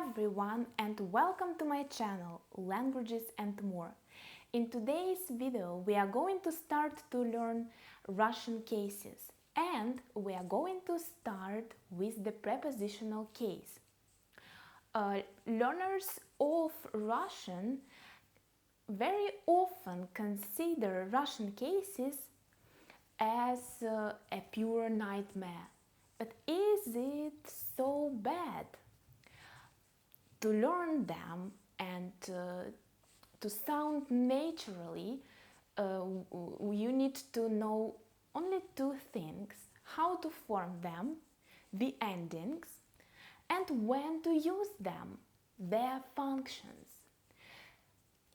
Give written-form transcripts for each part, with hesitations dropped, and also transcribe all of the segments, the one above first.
everyone and welcome to my channel Languages and More. In today's video we are going to start to learn Russian cases and we are going to start with the prepositional case. Learners of Russian very often consider Russian cases as a pure nightmare. But is it so bad? To learn them and to sound naturally, you need to know only two things: how to form them, the endings, and when to use them, their functions.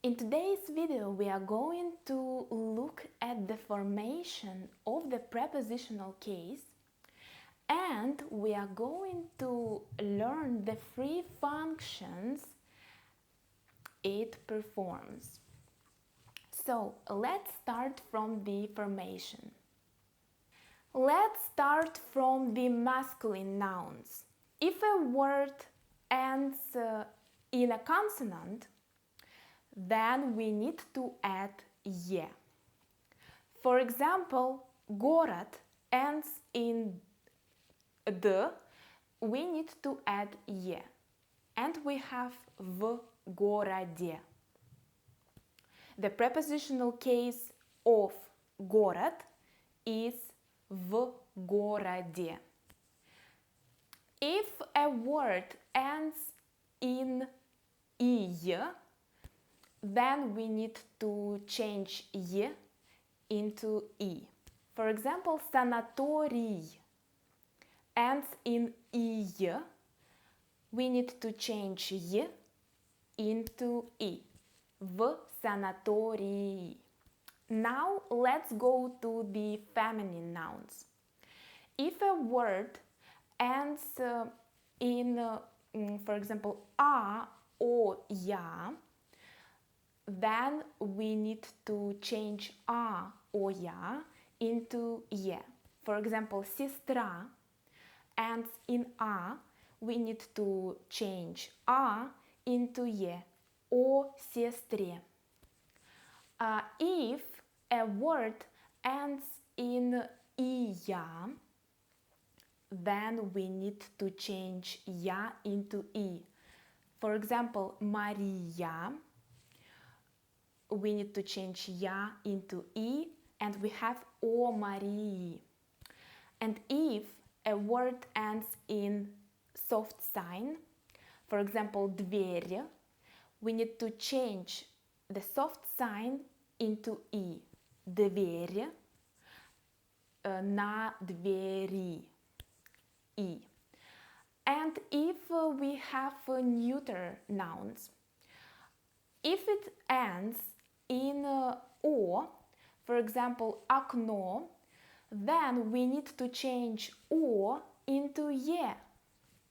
In today's video, we are going to look at the formation of the prepositional case, and we are going to learn the three functions it performs. So let's start from the formation. Let's start from the masculine nouns. If a word ends in a consonant, then we need to add «е». For example, город ends in «д», we need to add «е», and we have «в городе». The prepositional case of город is «в городе». If a word ends in «ие», then we need to change «е» into «и». For example, санаторий ends in «ие», we need to change «е» into «и». В санатории. Now let's go to the feminine nouns. If a word ends in, for example, «а» or «я», then we need to change «а» or «я» into «е». For example, сестра ends in «а», we need to change «а» into «е», о сестре. If a word ends in «ия», then we need to change «я» into «и». For example, Мария, we need to change «я» into «и», and we have «о Марии». And if a word ends in soft sign, for example, «дверь», we need to change the soft sign into «и». «Дверь», на двери, «и». And if we have neuter nouns, if it ends in «о», for example, окно, then we need to change «о» into «е».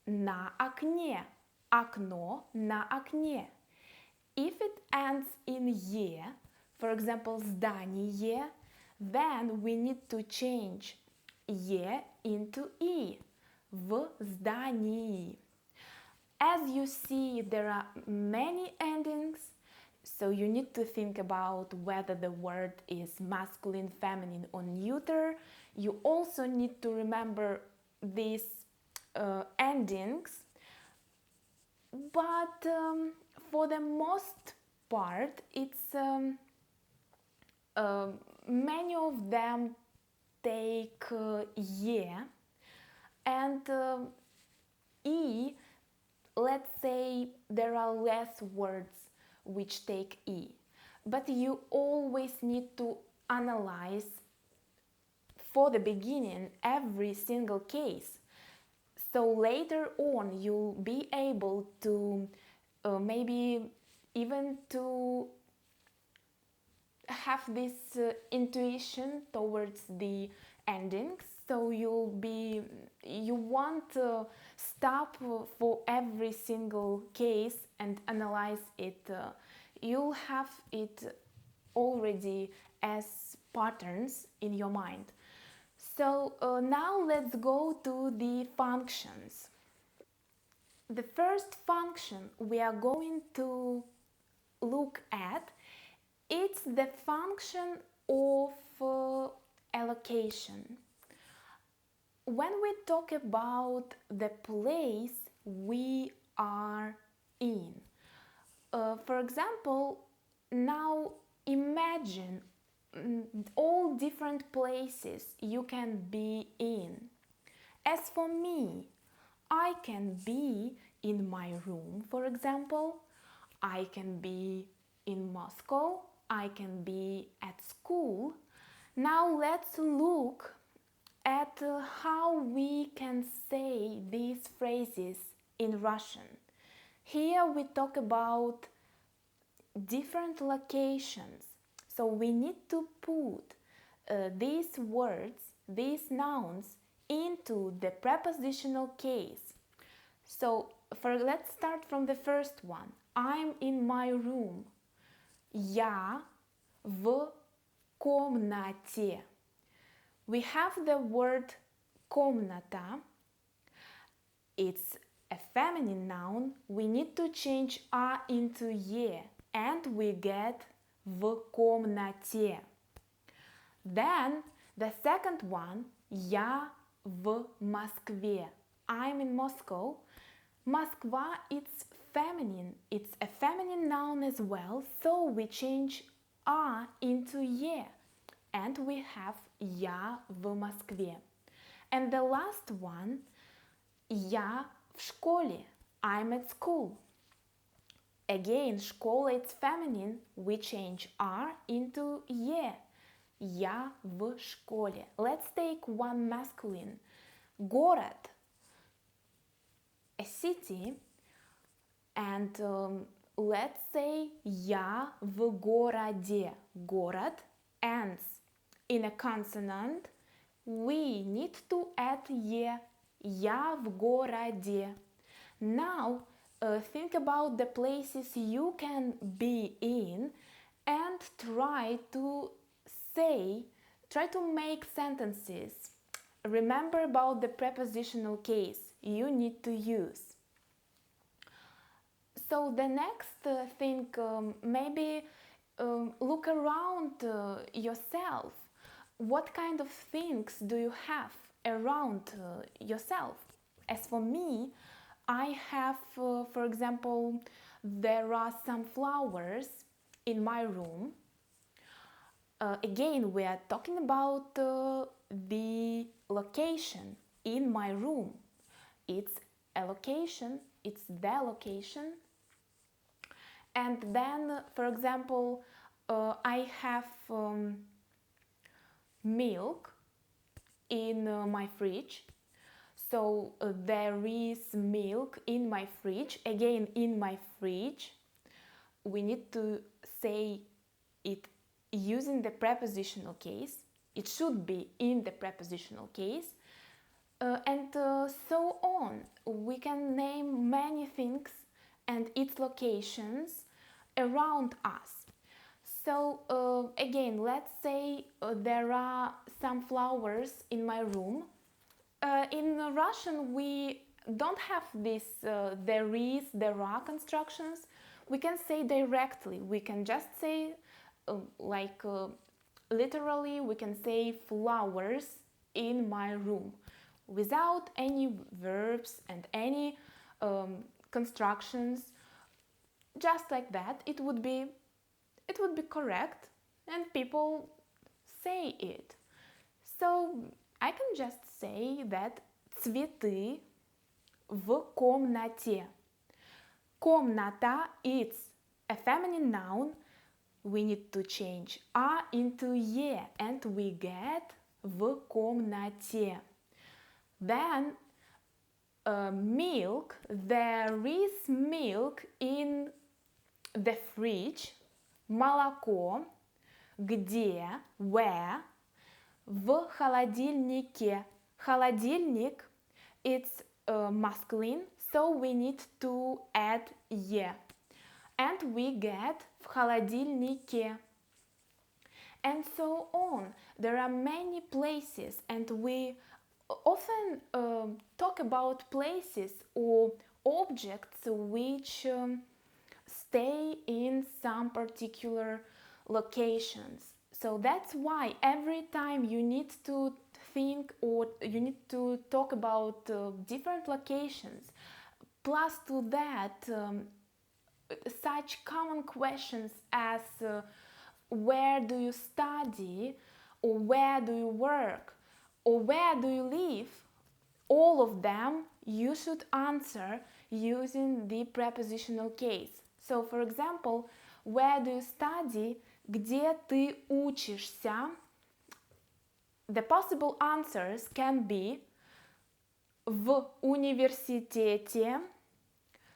На окне, окно на окне. If it ends in «е», for example, здание, then we need to change «е» into «и». В здании. As you see, there are many endings, so you need to think about whether the word is masculine, feminine, or neuter. You also need to remember these endings, but for the most part, it's many of them take «е», and «и», let's say there are less words which take «и», but you always need to analyze for the beginning every single case. So later on you'll be able to maybe even to have this intuition towards the endings. So you won't stop for every single case and analyze it. You'll have it already as patterns in your mind. So now let's go to the functions. The first function we are going to look at, it's the function of allocation. When we talk about the place we are in, for example, now imagine all different places you can be in. As for me, I can be in my room, for example. I can be in Moscow. I can be at school. Now let's look at how we can say these phrases in Russian. Here we talk about different locations. So we need to put these words, these nouns, into the prepositional case. So let's start from the first one. I'm in my room. Я в комнате. We have the word комната. It's a feminine noun. We need to change a into ye, and we get в комнате. Then the second one, я в Москве. I'm in Moscow. Moskva, it's feminine. It's a feminine noun as well, so we change a into ye, and we have я в Москве. And the last one, я в школе. I'm at school. Again, школа, it's feminine. We change R into ye. Я в школе. Let's take one masculine. Город, a city. And let's say я в городе. Город ends in a consonant. We need to add ye. Я в городе. Now think about the places you can be in and try to make sentences. Remember about the prepositional case you need to use. So the next thing, maybe look around yourself. What kind of things do you have around yourself? As for me, I have, for example, there are some flowers in my room. Again, we are talking about the location in my room. It's a location, it's the location. And then, for example, I have milk in my fridge. So there is milk in my fridge. Again, in my fridge. We need to say it using the prepositional case. It should be in the prepositional case. And so on. We can name many things and its locations around us. So again, let's say there are some flowers in my room. In Russian, we don't have this there is, there are constructions. We can say directly. We can just say literally, we can say flowers in my room without any verbs and any constructions. Just like that, it would be correct, and people say it. So I can just say that цветы в комнате. Комната, it's a feminine noun. We need to change a into ye, and we get в комнате. Then milk, there is milk in the fridge. Молоко, где, where, в холодильнике. Холодильник, it's masculine, so we need to add ye. And we get в холодильнике. And so on. There are many places, and we often talk about places or objects which stay in some particular locations. So that's why every time you need to think or you need to talk about different locations. Plus to that, such common questions as where do you study, or where do you work, or where do you live, all of them you should answer using the prepositional case. So, for example, where do you study, где ты учишься? The possible answers can be в университете,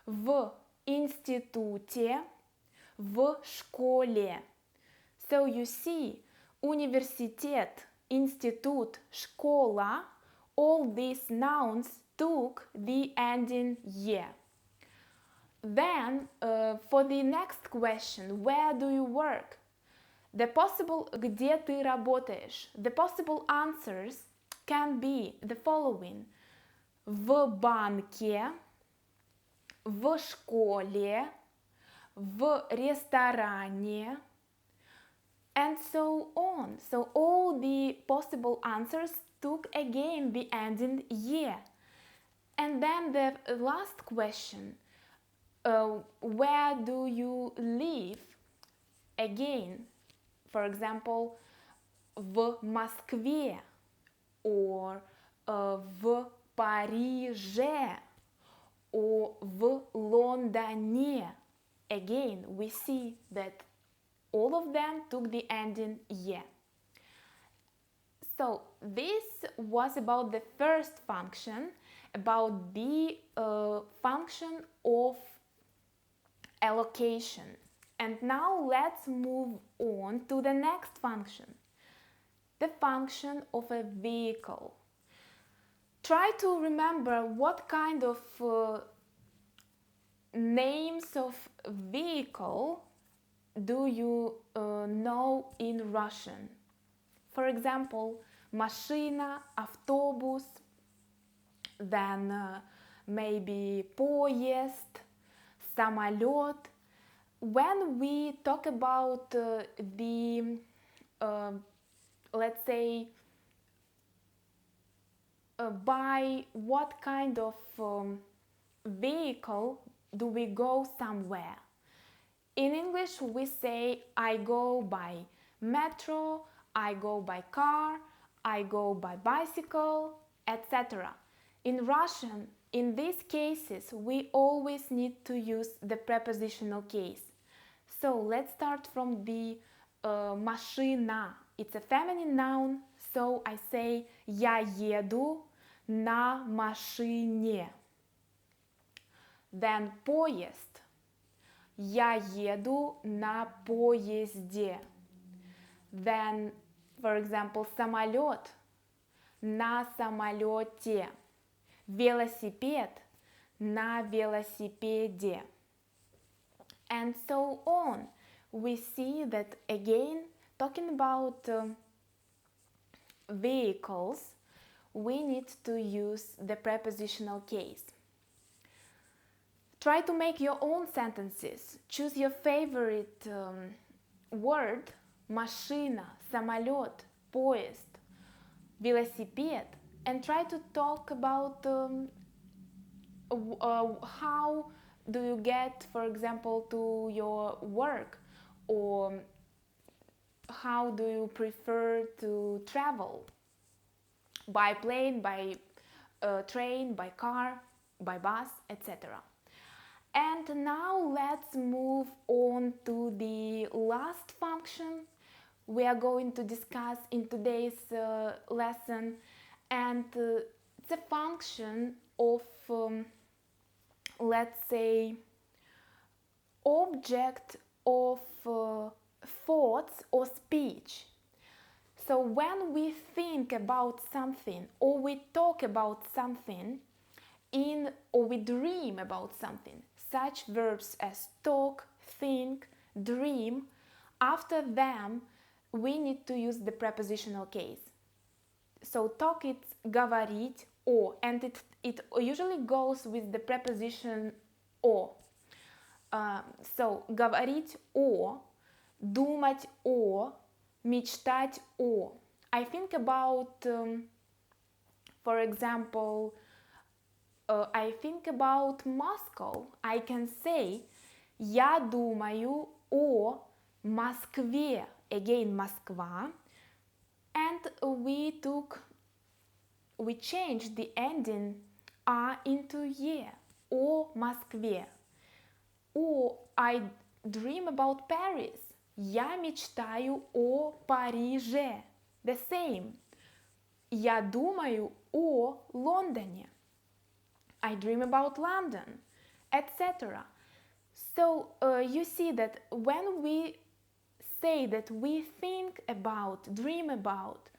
в институте, в школе. So you see, университет, институт, школа, all these nouns took the ending "ye". Then, for the next question, where do you work? The possible где ты работаешь? The possible answers can be the following: в банке, в школе, в ресторане, and so on. So all the possible answers took again the ending "ye". And then the last question, where do you live? Again, for example, в Москве or в Париже or в Лондоне. Again, we see that all of them took the ending "ye". So this was about the first function, about the function of allocation. And now let's move on to the next function, the function of a vehicle. Try to remember what kind of names of vehicle do you know in Russian. For example, машина, автобус, then maybe поезд, самолет. When we talk about the, let's say, by what kind of vehicle do we go somewhere? In English, we say I go by metro, I go by car, I go by bicycle, etc. In Russian, in these cases, we always need to use the prepositional case. So let's start from the машина. It's a feminine noun, so I say я еду на машине. Then поезд. Я еду на поезде. Then, for example, самолет. На самолете. Велосипед. На велосипеде. And so on. We see that again, talking about vehicles, we need to use the prepositional case. Try to make your own sentences. Choose your favorite word: машина, самолет, поезд, велосипед, and try to talk about how do you get, for example, to your work, or how do you prefer to travel? By plane, by train, by car, by bus, etc. And now let's move on to the last function we are going to discuss in today's lesson, and it's a function of, let's say, object of thoughts or speech. So when we think about something, or we talk about something, or we dream about something, such verbs as talk, think, dream, after them we need to use the prepositional case. So talk, it's говорить, and it usually goes with the preposition о. So, говорить о, думать о, мечтать о. I think about, for example, I think about Moscow. I can say, я думаю о Москве. Again, Москва. And we changed the ending a into ye. О Москве. Or I dream about Paris. Я мечтаю о Париже. The same. Я думаю о Лондоне. I dream about London, etc. So you see that when we say that we think about, dream about,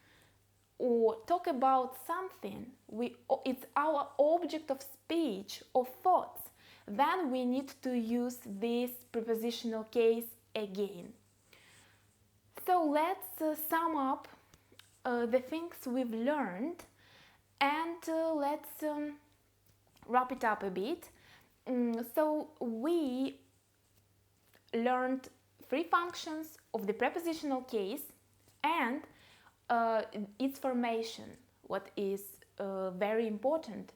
or talk about something, it's our object of speech or thoughts, then we need to use this prepositional case again. So let's sum up the things we've learned, and let's wrap it up a bit. So we learned three functions of the prepositional case and its formation, what is very important.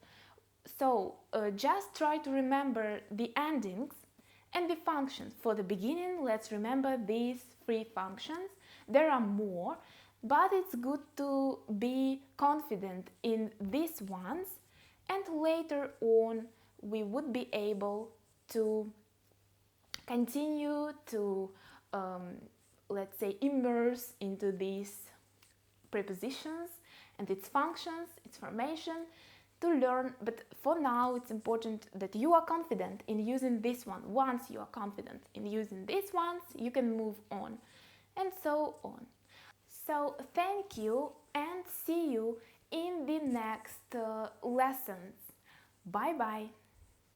So just try to remember the endings and the functions. For the beginning, let's remember these three functions. There are more, but it's good to be confident in these ones, and later on we would be able to continue to, let's say, immerse into these prepositions and its functions, its formation, to learn. But for now, it's important that you are confident in using this one. Once you are confident in using these ones, you can move on, and so on. So thank you, and see you in the next lessons. Bye bye.